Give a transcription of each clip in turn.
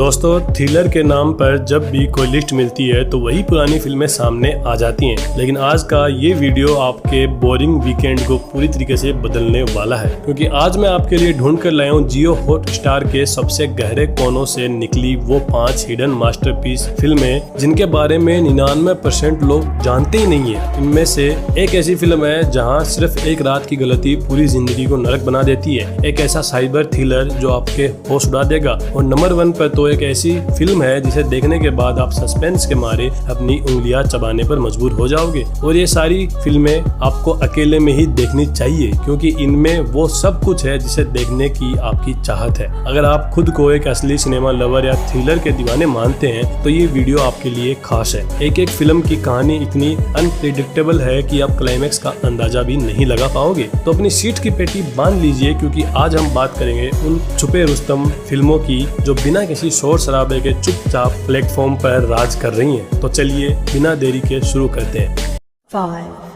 दोस्तों, थ्रिलर के नाम पर जब भी कोई लिस्ट मिलती है तो वही पुरानी फिल्में सामने आ जाती हैं। लेकिन आज का ये वीडियो आपके बोरिंग वीकेंड को पूरी तरीके से बदलने वाला है, क्योंकि आज मैं आपके लिए ढूंढ कर लाया हूँ जियो हॉटस्टार के सबसे गहरे कोनों से निकली वो 5 हिडन मास्टरपीस फिल्में जिनके बारे में 99% लोग जानते ही नहीं है। इनमें से एक ऐसी फिल्म है जहाँ सिर्फ एक रात की गलती पूरी जिंदगी को नरक बना देती है, एक ऐसा साइबर थ्रिलर जो आपके होश उड़ा देगा, और नंबर 1 पर तो एक ऐसी फिल्म है जिसे देखने के बाद आप सस्पेंस के मारे अपनी उंगलियां चबाने पर मजबूर हो जाओगे। और ये सारी फिल्में आपको अकेले में ही देखनी चाहिए, क्योंकि इनमें वो सब कुछ है जिसे देखने की आपकी चाहत है। अगर आप खुद को एक असली सिनेमा लवर या थ्रिलर के दीवाने मानते हैं तो ये वीडियो आपके लिए खास है। एक एक फिल्म की कहानी इतनी अनप्रेडिक्टेबल है कि आप क्लाइमेक्स का अंदाजा भी नहीं लगा पाओगे। तो अपनी सीट की पेटी बांध लीजिए, क्योंकि आज हम बात करेंगे उन छुपे रुस्तम फिल्मों की जो बिना किसी शोर शराबे के चुपचाप प्लेटफॉर्म पर राज कर रही हैं। तो चलिए बिना देरी के शुरू करते हैं। 5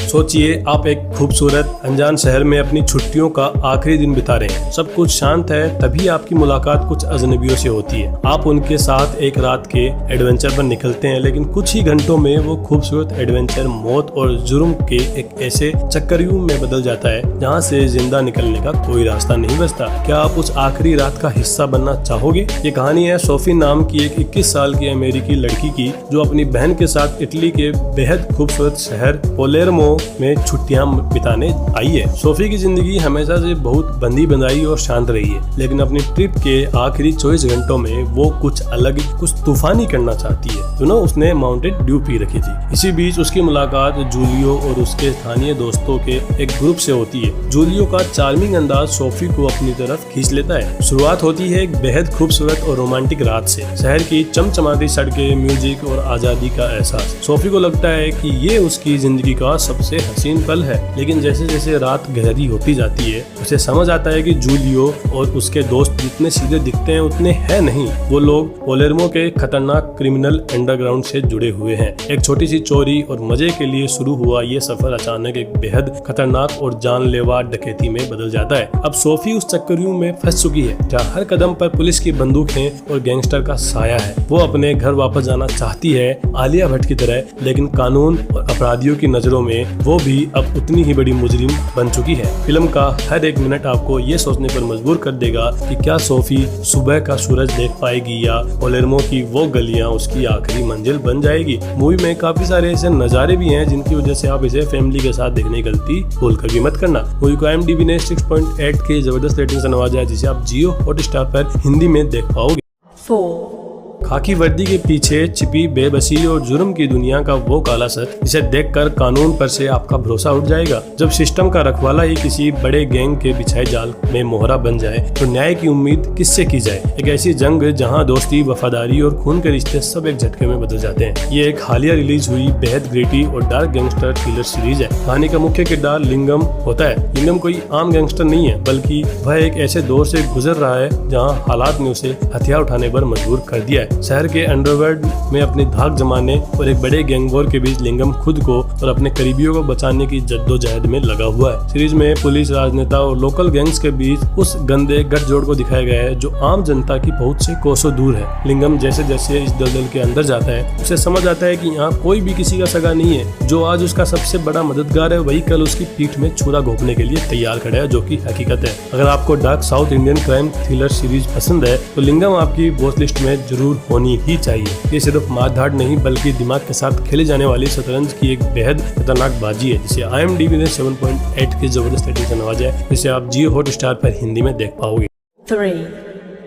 सोचिए, आप एक खूबसूरत अनजान शहर में अपनी छुट्टियों का आखिरी दिन बिता रहे हैं। सब कुछ शांत है, तभी आपकी मुलाकात कुछ अजनबियों से होती है। आप उनके साथ एक रात के एडवेंचर पर निकलते हैं, लेकिन कुछ ही घंटों में वो खूबसूरत एडवेंचर मौत और जुर्म के एक ऐसे चक्रव्यूह में बदल जाता है जहाँ से जिंदा निकलने का कोई रास्ता नहीं बचता। क्या आप उस आखिरी रात का हिस्सा बनना चाहोगे? ये कहानी है सोफी नाम की एक 21 साल की अमेरिकी लड़की की, जो अपनी बहन के साथ इटली के बेहद खूबसूरत शहर पालेर्मो में छुट्टियां बिताने आई है। सोफी की जिंदगी हमेशा से बहुत बंधी बंधाई और शांत रही है, लेकिन अपनी ट्रिप के आखिरी 24 घंटों में वो कुछ अलग, कुछ तूफानी करना चाहती है। उसने माउंटेन ड्यू पी रखी थी। इसी बीच उसकी मुलाकात जूलियो और उसके स्थानीय दोस्तों के एक ग्रुप से होती है। जूलियो का चार्मिंग अंदाज सोफी को अपनी तरफ खींच लेता है। शुरुआत होती है एक बेहद खूबसूरत और रोमांटिक रात से। शहर की चमचमाती सड़कें, म्यूजिक और आजादी का एहसास। सोफी को लगता है कि ये उसकी जिंदगी का सबसे हसीन पल है, लेकिन जैसे जैसे रात गहरी होती जाती है उसे समझ आता है कि जूलियो और उसके दोस्त जितने सीधे दिखते हैं उतने हैं नहीं। वो लोग पालेर्मो के खतरनाक क्रिमिनल अंडरग्राउंड से जुड़े हुए हैं। एक छोटी सी चोरी और मजे के लिए शुरू हुआ ये सफर अचानक एक बेहद खतरनाक और जानलेवा डकैती में बदल जाता है। अब सोफी उस चक्रव्यूह में फंस चुकी है जहाँ हर कदम पर पुलिस की बंदूकें और गैंगस्टर का साया है। वो अपने घर वापस जाना चाहती है, आलिया भट्ट की तरह, लेकिन कानून और अपराधियों की नजरों में वो भी अब उतनी ही बड़ी मुजरिम बन चुकी है। फिल्म का हर एक मिनट आपको ये सोचने पर मजबूर कर देगा कि क्या सोफी सुबह का सूरज देख पाएगी या पालेर्मो की वो गलियां उसकी आखिरी मंजिल बन जाएगी। मूवी में काफी सारे ऐसे नजारे भी हैं जिनकी वजह से आप इसे फैमिली के साथ देखने की गलती भूल कर भी मत करना। मूवी को IMDb ने 6.8 की जबरदस्त रेटिंग से नवाजा है, जिसे आप जियो हॉटस्टार पर हिंदी में देख पाओगे। 4 खाकी वर्दी के पीछे छिपी बेबसी और जुर्म की दुनिया का वो काला सच जिसे देखकर कानून पर से आपका भरोसा उठ जाएगा। जब सिस्टम का रखवाला ही किसी बड़े गैंग के बिछाए जाल में मोहरा बन जाए तो न्याय की उम्मीद किससे की जाए। एक ऐसी जंग जहां दोस्ती, वफादारी और खून के रिश्ते सब एक झटके में बदल जाते हैं। ये एक हालिया रिलीज हुई बेहद ग्रिटी और डार्क गैंगस्टर थ्रिलर सीरीज है। कहानी का मुख्य किरदार लिंगम होता है। लिंगम कोई आम गैंगस्टर नहीं है, बल्कि वह एक ऐसे दौर से गुजर रहा है जहाँ हालात ने उसे हथियार उठाने पर मजबूर कर दिया है। शहर के अंडरवर्ल्ड में अपनी धाक जमाने और एक बड़े गैंग वॉर के बीच लिंगम खुद को और अपने करीबियों को बचाने की जद्दोजहद में लगा हुआ है। सीरीज में पुलिस, राजनेता और लोकल गैंग्स के बीच उस गंदे गठजोड़ को दिखाया गया है जो आम जनता की पहुंच से कोसों दूर है। लिंगम जैसे जैसे इस दलदल के अंदर जाता है उसे समझ आता है कि यहाँ कोई भी किसी का सगा नहीं है। जो आज उसका सबसे बड़ा मददगार है वही कल उसकी पीठ में छुरा घोंपने के लिए तैयार खड़ा है, जो कि हकीकत है। अगर आपको dark south Indian crime thriller series पसंद है तो लिंगम आपकी वॉच लिस्ट में जरूर होनी ही चाहिए। ये सिर्फ मारधाड़ नहीं, बल्कि दिमाग के साथ खेले जाने वाली शतरंज की एक बेहद खतरनाक बाजी है, जिसे IMDb ने 7.8 की जबरदस्त रेटिंग से नवाजा है, जिसे आप जियो हॉटस्टार पर हिंदी में देख पाओगे। 3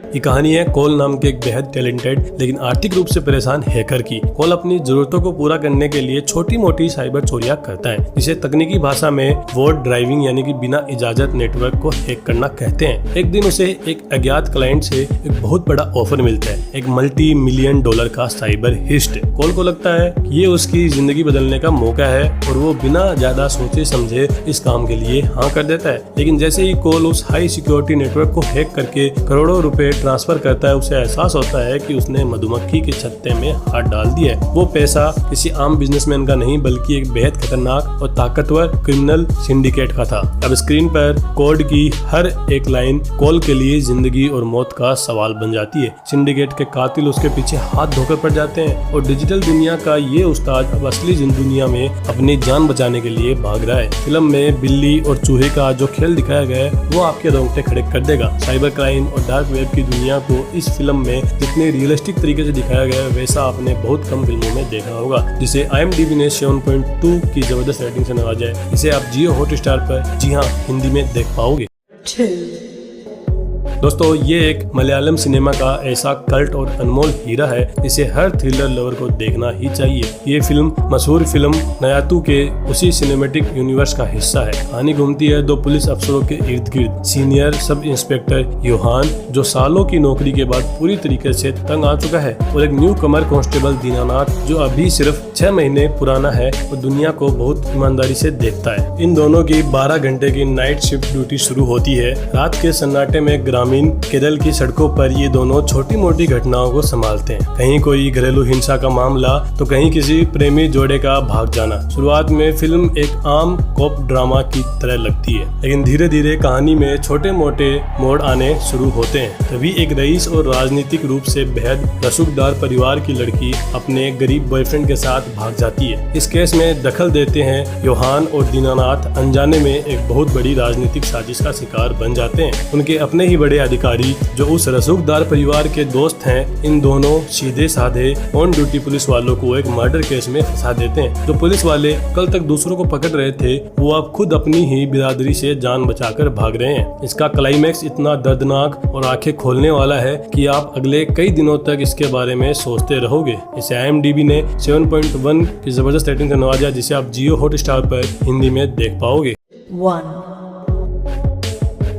ये कहानी है कोल नाम के एक बेहद टैलेंटेड लेकिन आर्थिक रूप से परेशान हैकर की। कोल अपनी जरूरतों को पूरा करने के लिए छोटी मोटी साइबर चोरियां करता है, जिसे तकनीकी भाषा में वोट ड्राइविंग यानी कि बिना इजाजत नेटवर्क को हैक करना कहते हैं। एक दिन उसे एक अज्ञात क्लाइंट से एक बहुत बड़ा ऑफर मिलता है, एक $multi-million का साइबर हिस्ट। कोल को लगता है कि ये उसकी जिंदगी बदलने का मौका है और वो बिना ज्यादा सोचे समझे इस काम के लिए हाँ कर देता है। लेकिन जैसे ही कोल उस हाई सिक्योरिटी नेटवर्क को हैक करके करोड़ों रुपए ट्रांसफर करता है उसे एहसास होता है कि उसने मधुमक्खी के छत्ते में हाथ डाल दिया है। वो पैसा किसी आम बिजनेसमैन का नहीं बल्कि एक बेहद खतरनाक और ताकतवर क्रिमिनल सिंडिकेट का था। अब स्क्रीन पर कोड की हर एक लाइन कॉल के लिए जिंदगी और मौत का सवाल बन जाती है। सिंडिकेट के कातिल उसके पीछे हाथ धोकर पड़ जाते हैं और डिजिटल दुनिया का ये उस्ताद अब असली दुनिया में अपनी जान बचाने के लिए भाग रहा है। फिल्म में बिल्ली और चूहे का जो खेल दिखाया गया है वो आपके रोंगटे खड़े कर देगा। साइबर क्राइम और डार्क वेब की दुनिया को इस फिल्म में जितने रियलिस्टिक तरीके से दिखाया गया है वैसा आपने बहुत कम फिल्मों में देखा होगा, जिसे IMDb ने 7.2 की जबरदस्त रेटिंग से नवाजा है। इसे आप जियो हॉटस्टार पर, जी हाँ, हिंदी में देख पाओगे। 2, दोस्तों ये एक मलयालम सिनेमा का ऐसा कल्ट और अनमोल हीरा है जिसे हर थ्रिलर लवर को देखना ही चाहिए। ये फिल्म मशहूर फिल्म नयातू के उसी सिनेमैटिक यूनिवर्स का हिस्सा है। कहानी घूमती है दो पुलिस अफसरों के इर्द गिर्द। सीनियर सब इंस्पेक्टर योहान, जो सालों की नौकरी के बाद पूरी तरीके से तंग आ चुका है, और एक न्यू कमर कांस्टेबल दीनानाथ, जो अभी सिर्फ 6 महीने पुराना है और दुनिया को बहुत ईमानदारी से देखता है। इन दोनों की 12 घंटे की नाइट शिफ्ट ड्यूटी शुरू होती है। रात के सन्नाटे में ग्रामीण केरल की सड़कों पर ये दोनों छोटी मोटी घटनाओं को संभालते हैं। कहीं कोई घरेलू हिंसा का मामला तो कहीं किसी प्रेमी जोड़े का भाग जाना। शुरुआत में फिल्म एक आम कॉप ड्रामा की तरह लगती है, लेकिन धीरे धीरे कहानी में छोटे मोटे मोड़ आने शुरू होते हैं। तभी एक रईस और राजनीतिक रूप से बेहद रसूखदार परिवार की लड़की अपने गरीब बॉयफ्रेंड के साथ भाग जाती है। इस केस में दखल देते हैं योहान और दीनानाथ अनजाने में एक बहुत बड़ी राजनीतिक साजिश का शिकार बन जाते हैं। उनके अपने ही बड़े अधिकारी जो उस रसूखदार परिवार के दोस्त हैं, इन दोनों सीधे साधे ऑन ड्यूटी पुलिस वालों को एक मर्डर केस में फंसा देते हैं। जो पुलिस वाले कल तक दूसरों को पकड़ रहे थे वो अब खुद अपनी ही बिरादरी से जान बचाकर भाग रहे हैं। इसका क्लाइमैक्स इतना दर्दनाक और आंखें खोलने वाला है कि आप अगले कई दिनों तक इसके बारे में सोचते रहोगे। इसे IMDb ने 7.1 की जबरदस्त रेटिंग से नवाजा, जिसे आप जियो हॉटस्टार पर हिंदी में देख पाओगे। 1,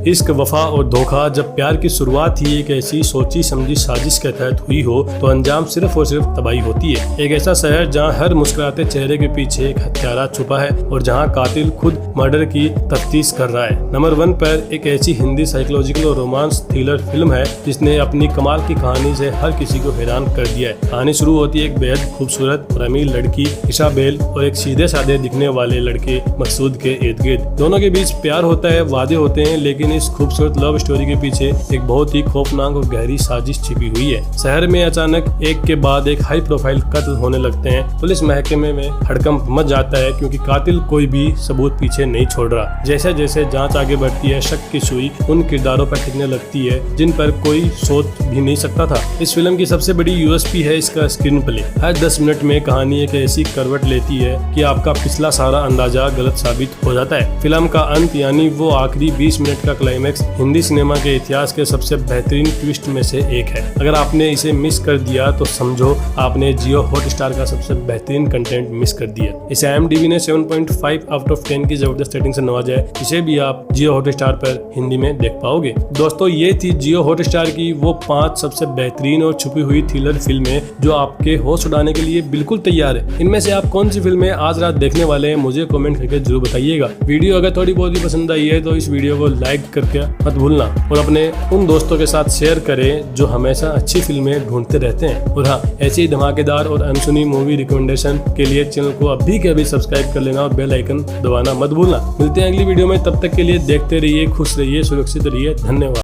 इश्क, वफा और धोखा, जब प्यार की शुरुआत ही एक ऐसी सोची समझी साजिश के तहत हुई हो तो अंजाम सिर्फ और सिर्फ तबाही होती है। एक ऐसा शहर जहां हर मुस्कुराते चेहरे के पीछे एक हत्यारा छुपा है और जहां कातिल खुद मर्डर की तफ्तीश कर रहा है। नंबर 1 पर एक ऐसी हिंदी साइकोलॉजिकल और रोमांस थ्रिलर फिल्म है जिसने अपनी कमाल की कहानी से हर किसी को हैरान कर दिया है। कहानी शुरू होती है एक बेहद खूबसूरत और अमीर लड़की इसाबेल और एक सीधे साधे दिखने वाले लड़के मकसूद के इर्द गिर्द। दोनों के बीच प्यार होता है, वादे होते हैं, लेकिन इस खूबसूरत लव स्टोरी के पीछे एक बहुत ही खौफनाक और गहरी साजिश छिपी हुई है। शहर में अचानक एक के बाद एक हाई प्रोफाइल कत्ल होने लगते हैं। पुलिस महकमे में हड़कंप मच जाता है क्योंकि कातिल कोई भी सबूत पीछे नहीं छोड़ रहा। जैसे जैसे जांच आगे बढ़ती है शक की सुई उन किरदारों पर टिकने लगती है जिन पर कोई सोच भी नहीं सकता था। इस फिल्म की सबसे बड़ी USP है इसका स्क्रीन प्ले। हर 10 मिनट में कहानी एक ऐसी करवट लेती है कि आपका पिछला सारा अंदाजा गलत साबित हो जाता है। फिल्म का अंत यानी वो आखिरी 20 मिनट का क्लाइमैक्स हिंदी सिनेमा के इतिहास के सबसे बेहतरीन ट्विस्ट में से एक है। अगर आपने इसे मिस कर दिया तो समझो आपने जियो हॉटस्टार का सबसे बेहतरीन कंटेंट मिस कर दिया। इसे IMDb ने 7.5 आउट ऑफ 10 की जबरदस्त रेटिंग से नवाजा है। इसे भी आप जियो हॉटस्टार पर हिंदी में देख पाओगे। दोस्तों ये थी जियो हॉटस्टार की वो 5 सबसे बेहतरीन और छुपी हुई थ्रिलर फिल्में जो आपके होश उड़ाने के लिए बिल्कुल तैयार है। इनमें से आप कौन सी फिल्में आज रात देखने वाले हैं मुझे कमेंट करके जरूर बताइएगा। वीडियो अगर थोड़ी बहुत ही पसंद आई है तो इस वीडियो को लाइक करके मत भूलना और अपने उन दोस्तों के साथ शेयर करें जो हमेशा अच्छी फिल्में ढूंढते रहते हैं। और हाँ, ऐसी धमाकेदार और अनसुनी मूवी रिकमेंडेशन के लिए चैनल को अभी के अभी सब्सक्राइब कर लेना और बेल आइकन दबाना मत भूलना। मिलते हैं अगली वीडियो में, तब तक के लिए देखते रहिए, खुश रहिए, सुरक्षित रहिए। धन्यवाद।